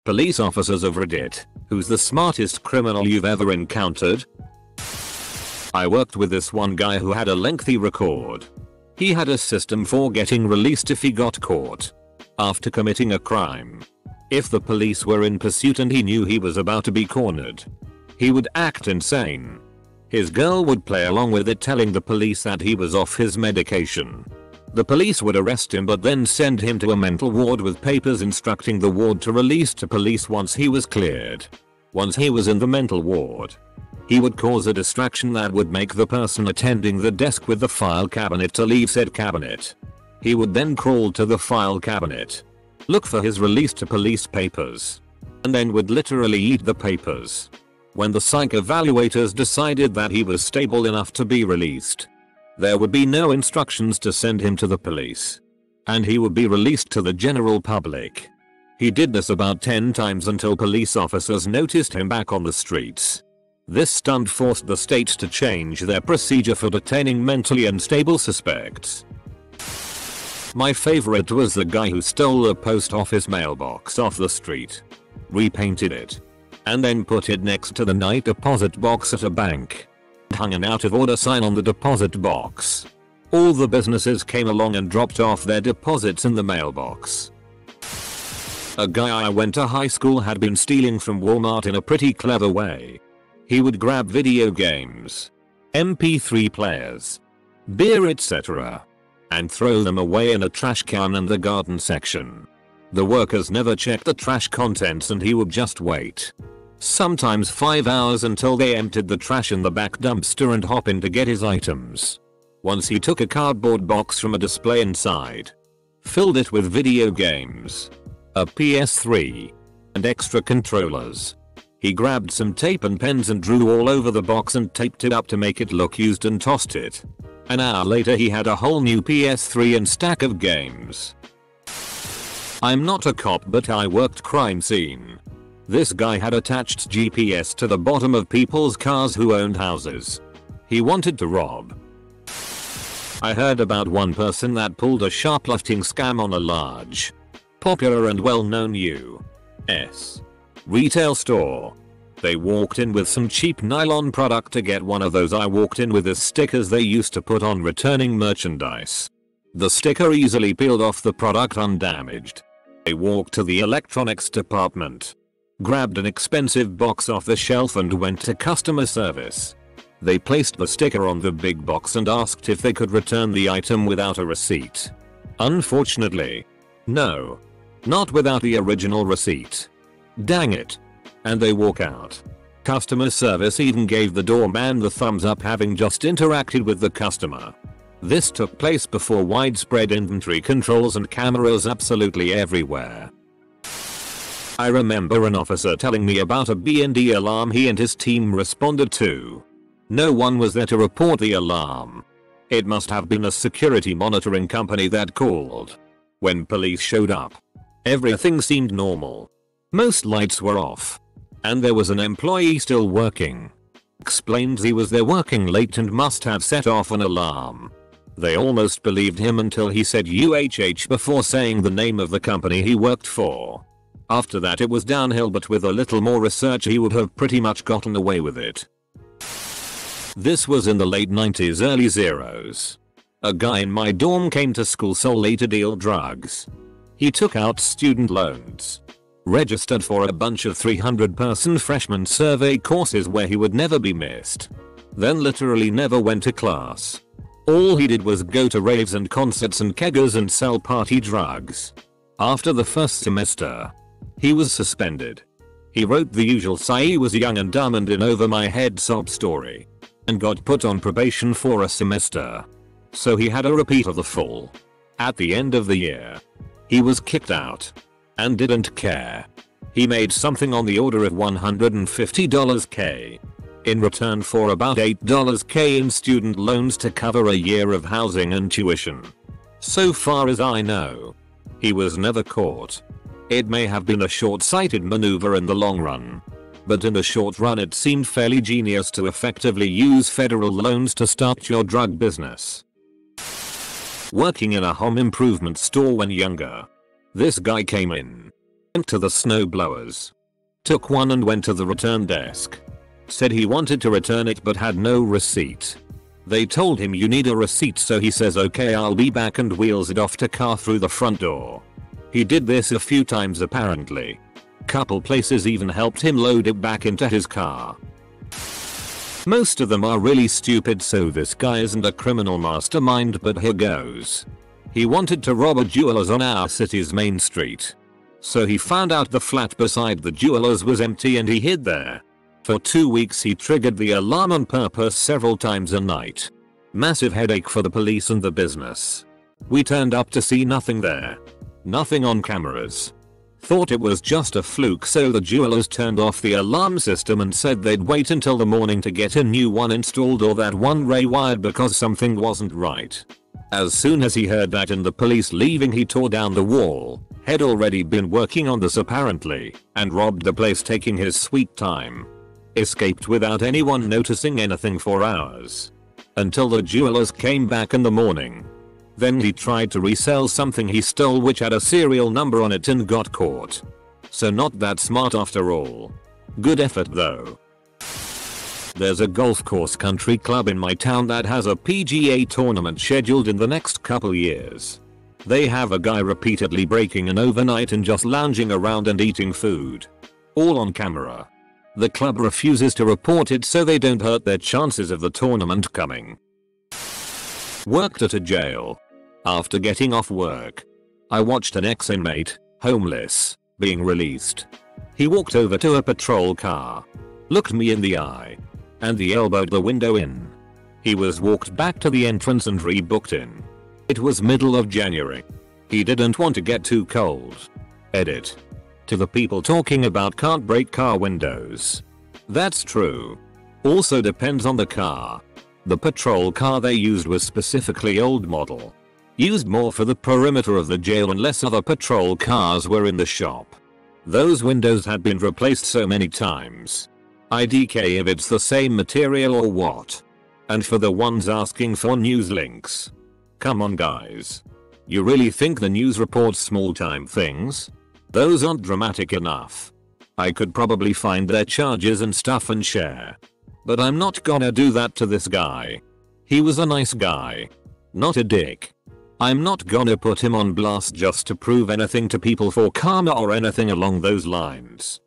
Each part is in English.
Police officers of Reddit, who's the smartest criminal you've ever encountered? I worked with this one guy who had a lengthy record. He had a system for getting released if he got caught after committing a crime. If the police were in pursuit and he knew he was about to be cornered, he would act insane. His girl would play along with it, telling the police that he was off his medication. The police would arrest him but then send him to a mental ward with papers instructing the ward to release to police once he was cleared. Once he was in the mental ward, he would cause a distraction that would make the person attending the desk with the file cabinet to leave said cabinet. He would then crawl to the file cabinet, look for his release to police papers, and then would literally eat the papers. When the psych evaluators decided that he was stable enough to be released, there would be no instructions to send him to the police, and he would be released to the general public. He did this about 10 times until police officers noticed him back on the streets. This stunt forced the state to change their procedure for detaining mentally unstable suspects. My favorite was the guy who stole a post office mailbox off the street, repainted it, and then put it next to the night deposit box at a bank. Hung an out of order sign on the deposit box. All the businesses came along and dropped off their deposits in the mailbox. A guy I went to high school had been stealing from Walmart in a pretty clever way. He would grab video games, MP3 players, beer, etc., and throw them away in a trash can in the garden section. The workers never checked the trash contents and he would just wait, sometimes 5 hours, until they emptied the trash in the back dumpster and hop in to get his items. Once he took a cardboard box from a display inside, filled it with video games, a PS3, and extra controllers. He grabbed some tape and pens and drew all over the box and taped it up to make it look used and tossed it. An hour later he had a whole new PS3 and stack of games. I'm not a cop, but I worked crime scene. This guy had attached GPS to the bottom of people's cars who owned houses he wanted to rob. I heard about one person that pulled a shoplifting scam on a large, popular and well-known U.S. retail store. They walked in with some cheap nylon product to get one of those I walked in with the stickers they used to put on returning merchandise. The sticker easily peeled off the product undamaged. They walked to the electronics department, grabbed an expensive box off the shelf and went to customer service. They placed the sticker on the big box and asked if they could return the item without a receipt. Unfortunately, no. Not without the original receipt. Dang it. And they walk out. Customer service even gave the doorman the thumbs up, having just interacted with the customer. This took place before widespread inventory controls and cameras absolutely everywhere. I remember an officer telling me about a B&D alarm he and his team responded to. No one was there to report the alarm. It must have been a security monitoring company that called. When police showed up, everything seemed normal. Most lights were off, and there was an employee still working. Explained he was there working late and must have set off an alarm. They almost believed him until he said UHH before saying the name of the company he worked for. After that it was downhill, but with a little more research he would have pretty much gotten away with it. This was in the late 90s, early zeros. A guy in my dorm came to school solely to deal drugs. He took out student loans, registered for a bunch of 300-person freshman survey courses where he would never be missed, then literally never went to class. All he did was go to raves and concerts and keggers and sell party drugs. After the first semester, he was suspended. He wrote the usual "say he was young and dumb and in over my head" sob story, and got put on probation for a semester. So he had a repeat of the full. At the end of the year, he was kicked out and didn't care. He made something on the order of $150K in return for about $8K in student loans to cover a year of housing and tuition. So far as I know, he was never caught. It may have been a short-sighted maneuver in the long run, but in the short run it seemed fairly genius to effectively use federal loans to start your drug business. Working in a home improvement store when younger, this guy came in Went to the snow blowers. Took one and went to the return desk. Said he wanted to return it but had no receipt. They told him you need a receipt, so he says okay, I'll be back, and wheels it off to car through the front door. He did this a few times apparently. Couple places even helped him load it back into his car. Most of them are really stupid, so this guy isn't a criminal mastermind, but here goes. He wanted to rob a jeweler's on our city's main street. So he found out the flat beside the jeweler's was empty and he hid there. For 2 weeks he triggered the alarm on purpose several times a night. Massive headache for the police and the business. We turned up to see nothing there. Nothing on cameras. Thought it was just a fluke, so the jewelers turned off the alarm system and said they'd wait until the morning to get a new one installed or that one rewired because something wasn't right. As soon as he heard that and the police leaving, he tore down the wall. Had already been working on this apparently, and robbed the place taking his sweet time. Escaped without anyone noticing anything for hours. Until the jewelers came back in the morning. Then he tried to resell something he stole which had a serial number on it and got caught. So not that smart after all. Good effort though. There's a golf course country club in my town that has a PGA tournament scheduled in the next couple years. They have a guy repeatedly breaking in overnight and just lounging around and eating food. All on camera. The club refuses to report it so they don't hurt their chances of the tournament coming. Worked at a jail. After getting off work, I watched an ex-inmate, homeless, being released. He walked over to a patrol car, looked me in the eye, and he elbowed the window in. He was walked back to the entrance and rebooked in. It was middle of January. He didn't want to get too cold. Edit. To the people talking about can't break car windows. That's true. Also depends on the car. The patrol car they used was specifically old model. Used more for the perimeter of the jail unless other patrol cars were in the shop. Those windows had been replaced so many times. IDK if it's the same material or what. And for the ones asking for news links. Come on guys. You really think the news reports small time things? Those aren't dramatic enough. I could probably find their charges and stuff and share. But I'm not gonna do that to this guy. He was a nice guy. Not a dick. I'm not gonna put him on blast just to prove anything to people for karma or anything along those lines.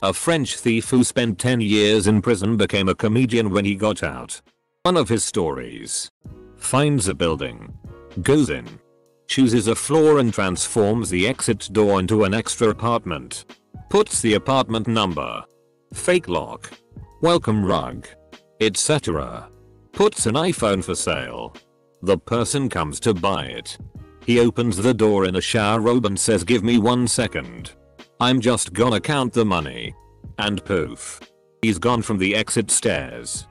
A French thief who spent 10 years in prison became a comedian when he got out. One of his stories. Finds a building. Goes in. Chooses a floor and transforms the exit door into an extra apartment. Puts the apartment number. Fake lock. Welcome rug. Etc. Puts an iPhone for sale. The person comes to buy it. He opens the door in a shower robe and says give me 1 second. I'm just gonna count the money. And poof. He's gone from the exit stairs.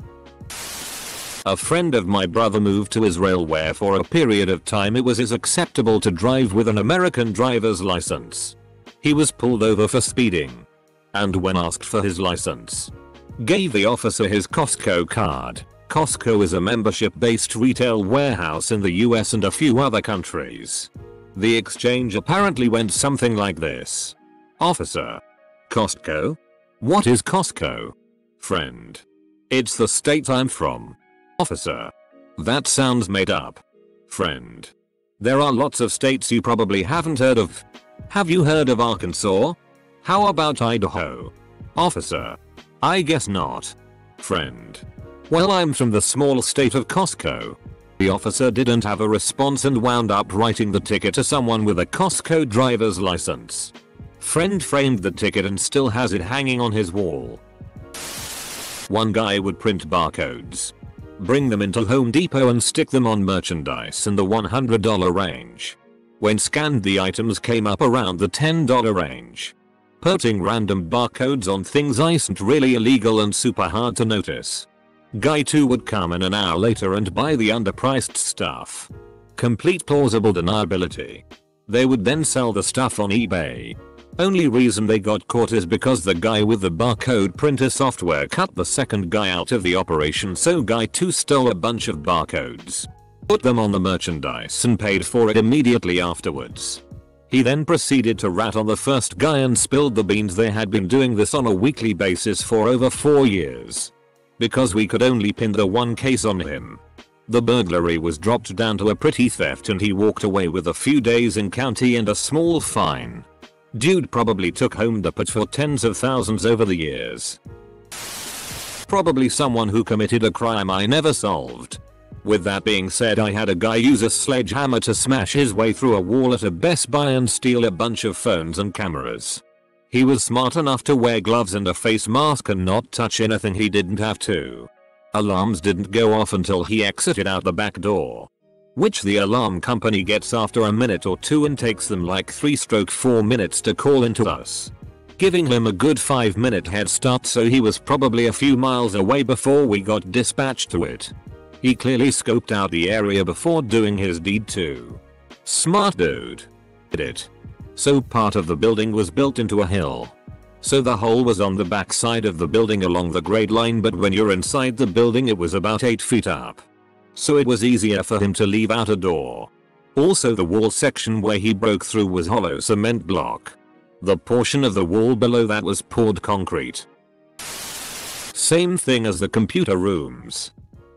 A friend of my brother moved to Israel where for a period of time it was acceptable to drive with an American driver's license. He was pulled over for speeding. And when asked for his license, gave the officer his Costco card. Costco is a membership-based retail warehouse in the US and a few other countries. The exchange apparently went something like this. Officer. Costco? What is Costco? Friend. It's the state I'm from. Officer. That sounds made up. Friend. There are lots of states you probably haven't heard of. Have you heard of Arkansas? How about Idaho? Officer. I guess not. Friend. Well, I'm from the small state of Costco. The officer didn't have a response and wound up writing the ticket to someone with a Costco driver's license. Friend framed the ticket and still has it hanging on his wall. One guy would print barcodes. Bring them into Home Depot and stick them on merchandise in the $100 range. When scanned, the items came up around the $10 range. Putting random barcodes on things isn't really illegal and super hard to notice. Guy 2 would come in an hour later and buy the underpriced stuff. Complete plausible deniability. They would then sell the stuff on eBay. Only reason they got caught is because the guy with the barcode printer software cut the second guy out of the operation, so guy 2 stole a bunch of barcodes. Put them on the merchandise and paid for it immediately afterwards. He then proceeded to rat on the first guy and spilled the beans. They had been doing this on a weekly basis for over 4 years. Because we could only pin the one case on him, the burglary was dropped down to a petty theft and he walked away with a few days in county and a small fine. Dude probably took home the pot for tens of thousands over the years. Probably someone who committed a crime I never solved. With that being said, I had a guy use a sledgehammer to smash his way through a wall at a Best Buy and steal a bunch of phones and cameras. He was smart enough to wear gloves and a face mask and not touch anything he didn't have to. Alarms didn't go off until he exited out the back door, which the alarm company gets after a minute or two and takes them like 3-4 minutes to call into us, giving him a good 5-minute head start, so he was probably a few miles away before we got dispatched to it. He clearly scoped out the area before doing his deed too. Smart dude. Did it. So part of the building was built into a hill. So the hole was on the back side of the building along the grade line, but when you're inside the building it was about 8 feet up. So it was easier for him to leave out a door. Also, the wall section where he broke through was hollow cement block. The portion of the wall below that was poured concrete. Same thing as the computer rooms.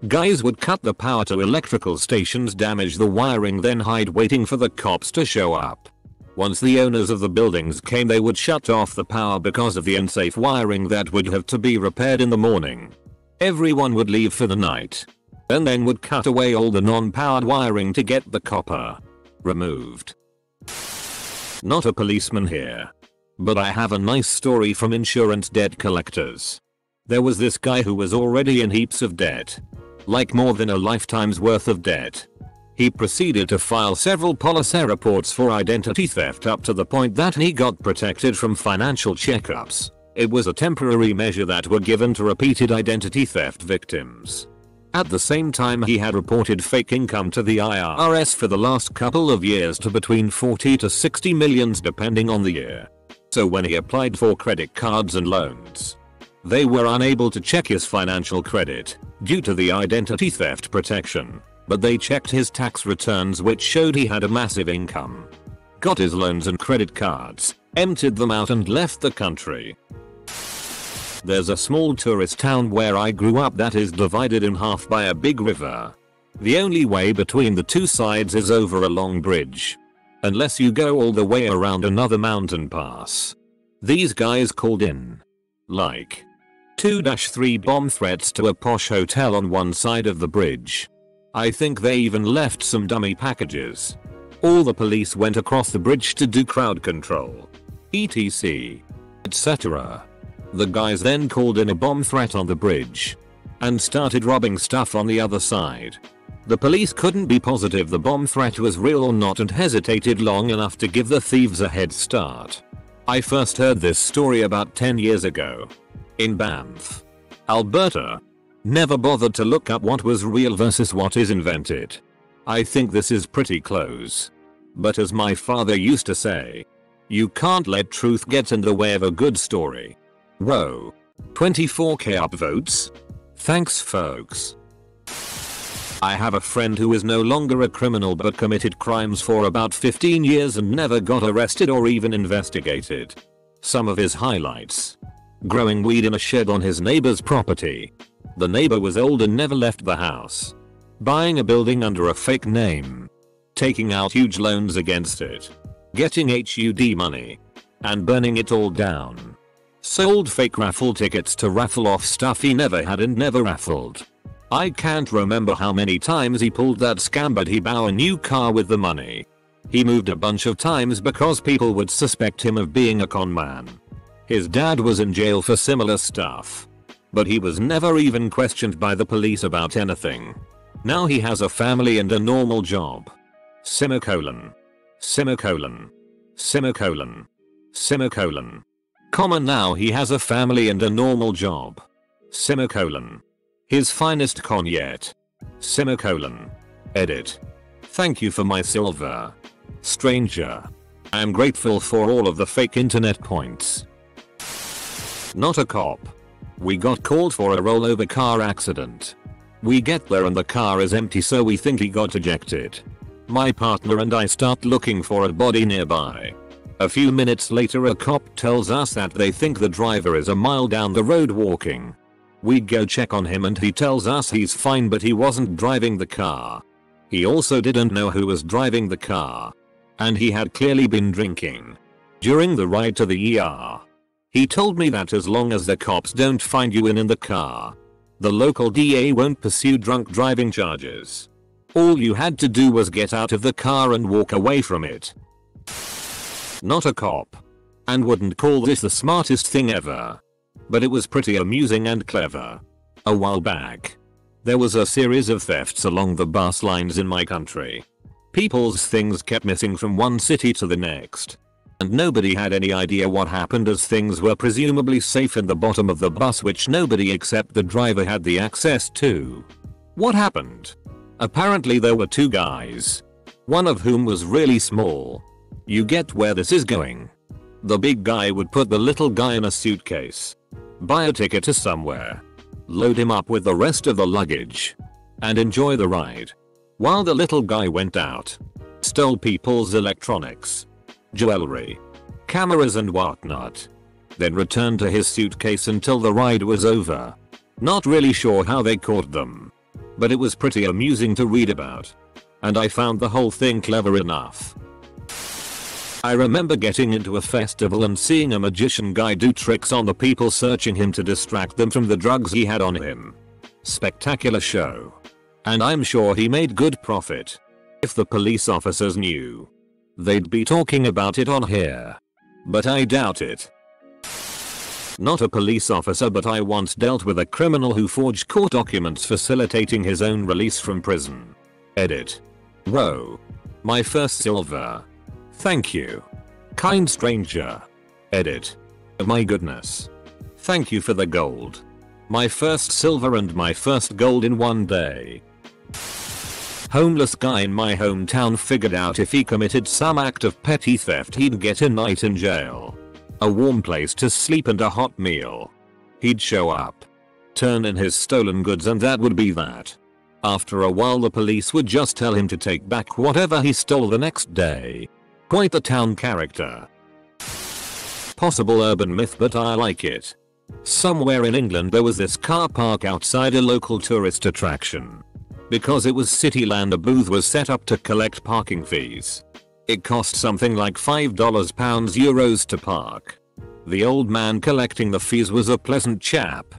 Guys would cut the power to electrical stations, damage the wiring, then hide waiting for the cops to show up. Once the owners of the buildings came, they would shut off the power because of the unsafe wiring that would have to be repaired in the morning. Everyone would leave for the night, and then would cut away all the non-powered wiring to get the copper removed. Not a policeman here, but I have a nice story from insurance debt collectors. There was this guy who was already in heaps of debt, like more than a lifetime's worth of debt. He proceeded to file several police reports for identity theft up to the point that he got protected from financial checkups. It was a temporary measure that were given to repeated identity theft victims. At the same time, he had reported fake income to the IRS for the last couple of years to between 40 to 60 millions depending on the year. So when he applied for credit cards and loans, they were unable to check his financial credit due to the identity theft protection. But they checked his tax returns, which showed he had a massive income. Got his loans and credit cards, emptied them out and left the country. There's a small tourist town where I grew up that is divided in half by a big river. The only way between the two sides is over a long bridge, unless you go all the way around another mountain pass. These guys called in like 2-3 bomb threats to a posh hotel on one side of the bridge. I think they even left some dummy packages. All the police went across the bridge to do crowd control, etc., etc. The guys then called in a bomb threat on the bridge and started robbing stuff on the other side. The police couldn't be positive the bomb threat was real or not and hesitated long enough to give the thieves a head start. I first heard this story about 10 years ago in Banff, Alberta. Never bothered to look up what was real versus what is invented. I think this is pretty close. But as my father used to say, you can't let truth get in the way of a good story. Whoa. 24k upvotes? Thanks folks. I have a friend who is no longer a criminal but committed crimes for about 15 years and never got arrested or even investigated. Some of his highlights: growing weed in a shed on his neighbor's property. The neighbor was old and never left the house. Buying a building under a fake name. Taking out huge loans against it. Getting HUD money. And burning it all down. Sold fake raffle tickets to raffle off stuff he never had and never raffled. I can't remember how many times he pulled that scam, but he bought a new car with the money. He moved a bunch of times because people would suspect him of being a con man. His dad was in jail for similar stuff, but he was never even questioned by the police about anything. Now he has a family and a normal job. Semicolon. Semicolon. Semicolon. Semicolon. Comma, now he has a family and a normal job. Semicolon. His finest con yet. Semicolon. Edit. Thank you for my silver, stranger. I am grateful for all of the fake internet points. Not a cop. We got called for a rollover car accident. We get there and the car is empty, so we think he got ejected. My partner and I start looking for a body nearby. A few minutes later a cop tells us that they think the driver is a mile down the road walking. We go check on him and he tells us he's fine but he wasn't driving the car. He also didn't know who was driving the car. And he had clearly been drinking. During the ride to the ER. He told me that as long as the cops don't find you in the car, the local DA won't pursue drunk driving charges. All you had to do was get out of the car and walk away from it. Not a cop. And wouldn't call this the smartest thing ever. But it was pretty amusing and clever. A while back, there was a series of thefts along the bus lines in my country. People's things kept missing from one city to the next. And nobody had any idea what happened as things were presumably safe in the bottom of the bus which nobody except the driver had the access to. What happened? Apparently there were two guys. One of whom was really small. You get where this is going. The big guy would put the little guy in a suitcase, buy a ticket to somewhere, load him up with the rest of the luggage, and enjoy the ride. While the little guy went out, stole people's electronics, jewelry, cameras and whatnot, then returned to his suitcase until the ride was over. Not really sure how they caught them, but it was pretty amusing to read about. And I found the whole thing clever enough. I remember getting into a festival and seeing a magician guy do tricks on the people searching him to distract them from the drugs he had on him. Spectacular show. And I'm sure he made good profit. If the police officers knew, they'd be talking about it on here. But I doubt it. Not a police officer, but I once dealt with a criminal who forged court documents facilitating his own release from prison. Edit. Whoa. My first silver. Thank you. Kind stranger. Edit. Oh my goodness. Thank you for the gold. My first silver and my first gold in one day. Homeless guy in my hometown figured out if he committed some act of petty theft he'd get a night in jail, a warm place to sleep and a hot meal. He'd show up, turn in his stolen goods and that would be that. After a while the police would just tell him to take back whatever he stole the next day. Quite the town character. Possible urban myth but I like it. Somewhere in England there was this car park outside a local tourist attraction. Because it was city land a booth was set up to collect parking fees. It cost something like $5 pounds euros to park. The old man collecting the fees was a pleasant chap.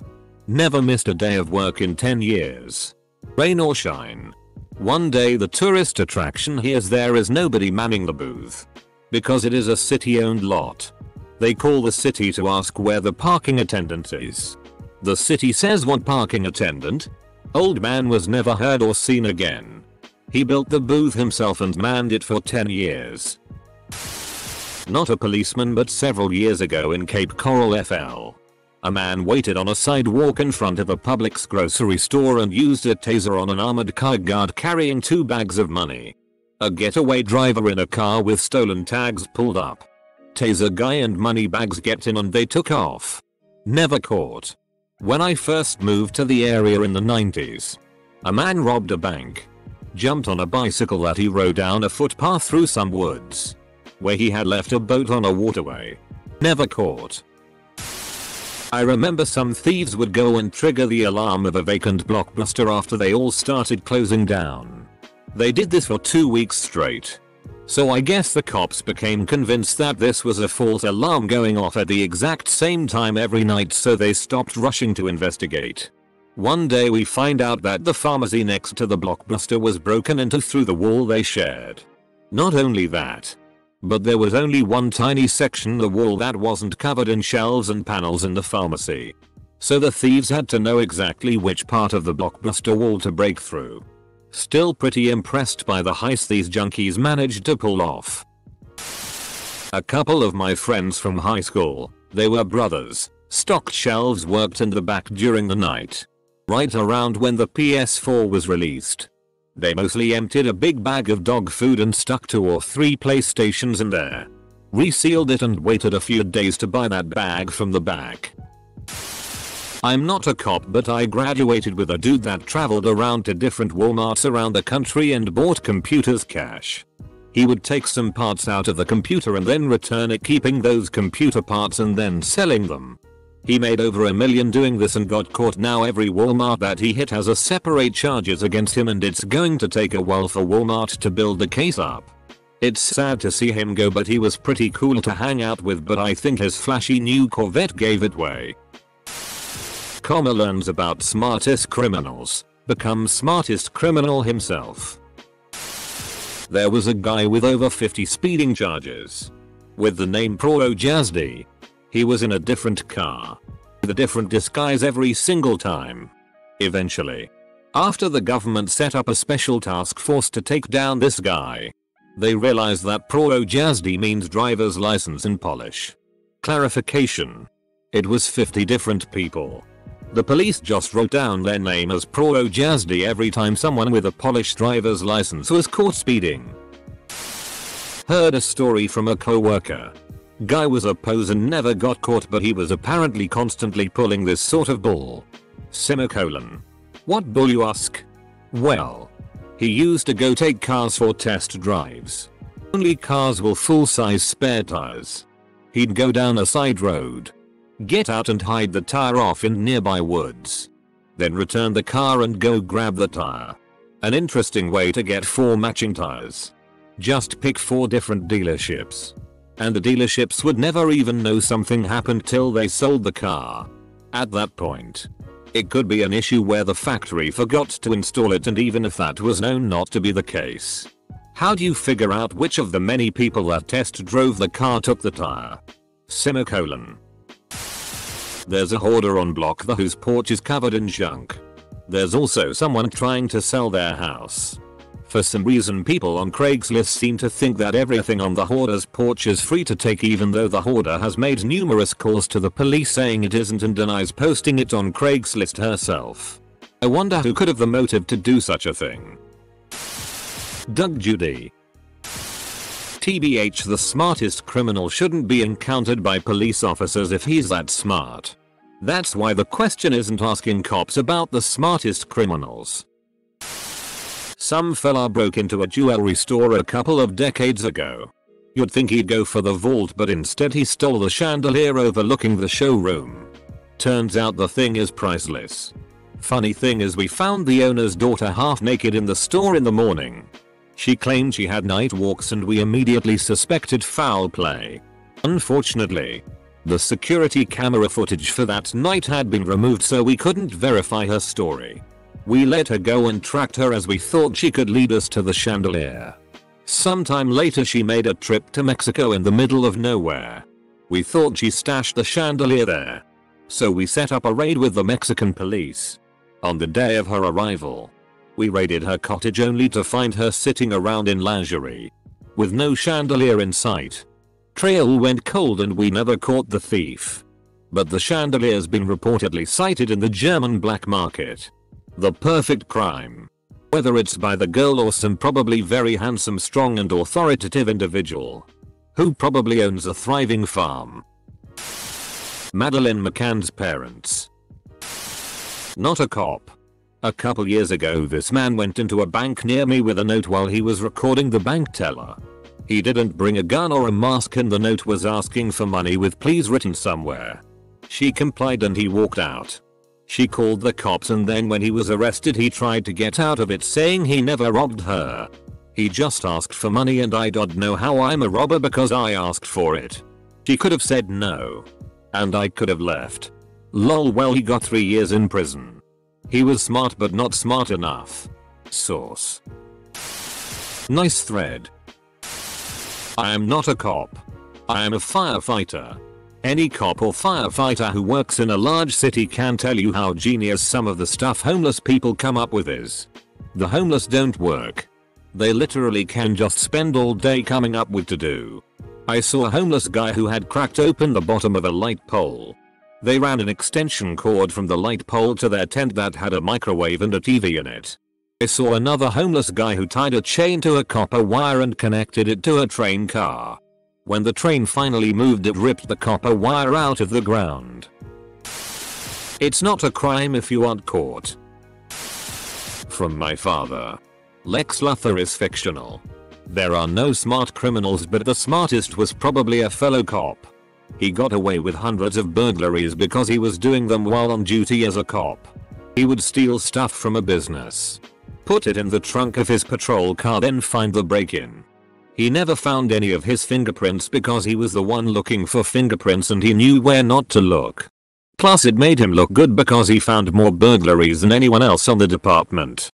Never missed a day of work in 10 years. Rain or shine. One day the tourist attraction hears there is nobody manning the booth. Because it is a city owned lot. They call the city to ask where the parking attendant is. The city says what parking attendant? Old man was never heard or seen again. He built the booth himself and manned it for 10 years. Not a policeman but several years ago in Cape Coral FL. A man waited on a sidewalk in front of a Publix grocery store and used a taser on an armored car guard carrying 2 bags of money. A getaway driver in a car with stolen tags pulled up. Taser guy and money bags get in and they took off. Never caught. When I first moved to the area in the 90s, a man robbed a bank, jumped on a bicycle that he rode down a footpath through some woods, where he had left a boat on a waterway. Never caught. I remember some thieves would go and trigger the alarm of a vacant Blockbuster after they all started closing down. They did this for 2 weeks straight. So I guess the cops became convinced that this was a false alarm going off at the exact same time every night, so they stopped rushing to investigate. One day we find out that the pharmacy next to the Blockbuster was broken into through the wall they shared. Not only that, but there was only one tiny section of the wall that wasn't covered in shelves and panels in the pharmacy. So the thieves had to know exactly which part of the Blockbuster wall to break through. Still pretty impressed by the heist these junkies managed to pull off. A couple of my friends from high school, they were brothers, stocked shelves worked in the back during the night. Right around when the PS4 was released. They mostly emptied a big bag of dog food and stuck 2 or 3 PlayStations in there. Resealed it and waited a few days to buy that bag from the back. I'm not a cop, but I graduated with a dude that traveled around to different Walmarts around the country and bought computers cash. He would take some parts out of the computer and then return it, keeping those computer parts and then selling them. He made over $1 million doing this and got caught. Now every Walmart that he hit has a separate charges against him, and it's going to take a while for Walmart to build the case up. It's sad to see him go, but he was pretty cool to hang out with, but I think his flashy new Corvette gave it away. Comma learns about smartest criminals, becomes smartest criminal himself. There was a guy with over 50 speeding charges. With the name Pro Jazdy. He was in a different car. With a different disguise every single time. Eventually. After the government set up a special task force to take down this guy. They realized that Pro Jazdy means driver's license in Polish. Clarification. It was 50 different people. The police just wrote down their name as Pro Jazdy every time someone with a Polish driver's license was caught speeding. Heard a story from a coworker. Guy was a pose and never got caught, but he was apparently constantly pulling this sort of bull. Semicolon. What bull, you ask? Well, he used to go take cars for test drives. Only cars with full-size spare tires. He'd go down a side road. Get out and hide the tire off in nearby woods. Then return the car and go grab the tire. An interesting way to get 4 matching tires. Just pick 4 different dealerships. And the dealerships would never even know something happened till they sold the car. At that point, it could be an issue where the factory forgot to install it, and even if that was known not to be the case. How do you figure out which of the many people that test drove the car took the tire? Semicolon. There's a hoarder on block whose porch is covered in junk. There's also someone trying to sell their house. For some reason, people on Craigslist seem to think that everything on the hoarder's porch is free to take, even though the hoarder has made numerous calls to the police saying it isn't and denies posting it on Craigslist herself. I wonder who could have the motive to do such a thing. Doug Judy. TBH, the smartest criminal shouldn't be encountered by police officers if he's that smart. That's why the question isn't asking cops about the smartest criminals. Some fella broke into a jewelry store a couple of decades ago. You'd think he'd go for the vault, but instead he stole the chandelier overlooking the showroom. Turns out the thing is priceless. Funny thing is, we found the owner's daughter half naked in the store in the morning. She claimed she had night walks and we immediately suspected foul play. Unfortunately, the security camera footage for that night had been removed, so we couldn't verify her story. We let her go and tracked her as we thought she could lead us to the chandelier. Sometime later she made a trip to Mexico in the middle of nowhere. We thought she stashed the chandelier there. So we set up a raid with the Mexican police. On the day of her arrival, we raided her cottage only to find her sitting around in lingerie. With no chandelier in sight. Trail went cold and we never caught the thief. But the chandelier's been reportedly sighted in the German black market. The perfect crime. Whether it's by the girl or some probably very handsome, strong and authoritative individual. Who probably owns a thriving farm. Madeleine McCann's parents. Not a cop. A couple years ago, this man went into a bank near me with a note while he was recording the bank teller. He didn't bring a gun or a mask and the note was asking for money with "please" written somewhere. She complied and he walked out. She called the cops, and then when he was arrested he tried to get out of it, saying he never robbed her. He just asked for money and I don't know how I'm a robber because I asked for it. She could have said no. And I could have left. Lol. Well, he got 3 years in prison. He was smart but not smart enough. Source. Nice thread. I am not a cop. I am a firefighter. Any cop or firefighter who works in a large city can tell you how genius some of the stuff homeless people come up with is. The homeless don't work. They literally can just spend all day coming up with to do. I saw a homeless guy who had cracked open the bottom of a light pole. They ran an extension cord from the light pole to their tent that had a microwave and a TV in it. I saw another homeless guy who tied a chain to a copper wire and connected it to a train car. When the train finally moved, it ripped the copper wire out of the ground. It's not a crime if you aren't caught. From my father. Lex Luthor is fictional. There are no smart criminals, but the smartest was probably a fellow cop. He got away with hundreds of burglaries because he was doing them while on duty as a cop. He would steal stuff from a business, put it in the trunk of his patrol car, then find the break-in. He never found any of his fingerprints because he was the one looking for fingerprints and he knew where not to look. Plus it made him look good because he found more burglaries than anyone else on the department.